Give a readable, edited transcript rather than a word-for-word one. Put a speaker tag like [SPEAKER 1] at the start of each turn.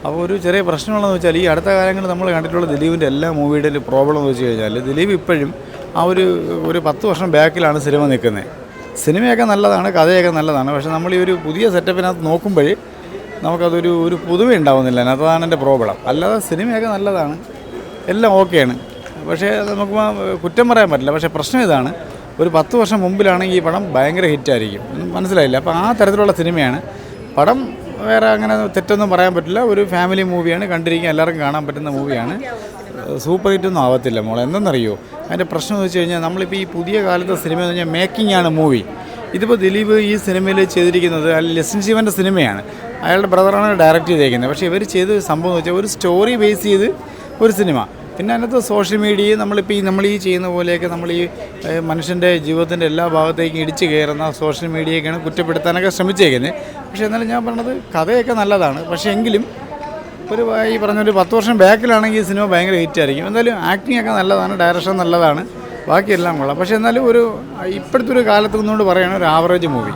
[SPEAKER 1] അപ്പോൾ ഒരു ചെറിയ പ്രശ്നമുള്ളതെന്ന് വെച്ചാൽ ഈ അടുത്ത കാലങ്ങളിൽ നമ്മൾ കണ്ടിട്ടുള്ള ദിലീപിൻ്റെ എല്ലാ മൂവിയുടെ ഒരു പ്രോബ്ലം എന്ന് വെച്ച് കഴിഞ്ഞാൽ ദിലീപ് ഇപ്പോഴും ആ ഒരു 10 വർഷം ബാക്കിലാണ് സിനിമ നിൽക്കുന്നത്. സിനിമയൊക്കെ നല്ലതാണ്, കഥയൊക്കെ നല്ലതാണ്. പക്ഷേ നമ്മൾ ഈ ഒരു പുതിയ സെറ്റപ്പിനകത്ത് നോക്കുമ്പോൾ നമുക്കതൊരു പുതുമ ഉണ്ടാവുന്നില്ല. അതാണ് എൻ്റെ പ്രോബ്ലം. അല്ലാതെ സിനിമയൊക്കെ നല്ലതാണ്, എല്ലാം ഓക്കെയാണ്. പക്ഷേ നമുക്ക് കുറ്റം പറയാൻ പറ്റില്ല. പക്ഷേ പ്രശ്നം ഇതാണ്, ഒരു 10 വർഷം മുമ്പിലാണെങ്കിൽ ഈ പടം ഭയങ്കര ഹിറ്റായിരിക്കും. മനസ്സിലായില്ല. അപ്പോൾ ആ തരത്തിലുള്ള സിനിമയാണ്. പടം വേറെ അങ്ങനെ തെറ്റൊന്നും പറയാൻ പറ്റില്ല. ഒരു ഫാമിലി മൂവിയാണ്, കണ്ടിരിക്കാൻ എല്ലാവർക്കും കാണാൻ പറ്റുന്ന മൂവിയാണ്. സൂപ്പർ ഹിറ്റൊന്നും ആവത്തില്ല മോളെ. എന്തെന്നറിയോ അതിൻ്റെ പ്രശ്നം എന്ന് വെച്ച് കഴിഞ്ഞാൽ നമ്മളിപ്പോൾ ഈ പുതിയ കാലത്തെ സിനിമ എന്ന് പറഞ്ഞാൽ മേക്കിംഗ് ആണ് മൂവി. ഇതിപ്പോൾ ദിലീപ് ഈ സിനിമയിൽ ചെയ്തിരിക്കുന്നത് ലെസിൻ ശിവൻ്റെ സിനിമയാണ്. അയാളുടെ ബ്രദറാണ് ഡയറക്റ്റ് ചെയ്തേക്കുന്നത്. പക്ഷേ ഇവർ ചെയ്ത സംഭവം എന്ന് വെച്ചാൽ ഒരു സ്റ്റോറി ബേസ് ചെയ്ത് ഒരു സിനിമ. പിന്നെ അതിനകത്ത് സോഷ്യൽ മീഡിയയെ നമ്മൾ ഈ ചെയ്യുന്ന പോലെയൊക്കെ നമ്മൾ ഈ മനുഷ്യൻ്റെ ജീവിതത്തിൻ്റെ എല്ലാ ഭാഗത്തേക്കും ഇടിച്ച് കയറുന്ന സോഷ്യൽ മീഡിയയൊക്കെയാണ് കുറ്റപ്പെടുത്താനൊക്കെ ശ്രമിച്ചേക്കുന്നത്. പക്ഷേ എന്നാലും ഞാൻ പറഞ്ഞത് കഥയൊക്കെ നല്ലതാണ്. പക്ഷേ എങ്കിലും ഈ പറഞ്ഞൊരു 10 വർഷം ബാക്കിലാണെങ്കിൽ ഈ സിനിമ ഭയങ്കര ഹിറ്റായിരിക്കും. എന്തായാലും ആക്ടിങ് ഒക്കെ നല്ലതാണ്, ഡയറക്ഷൻ നല്ലതാണ്, ബാക്കിയെല്ലാം കൊള്ളാം. പക്ഷേ എന്നാലും ഇപ്പോഴത്തെ ഒരു കാലത്ത് നിന്നുകൊണ്ട് പറയുകയാണ് ഒരു ആവറേജ് മൂവി.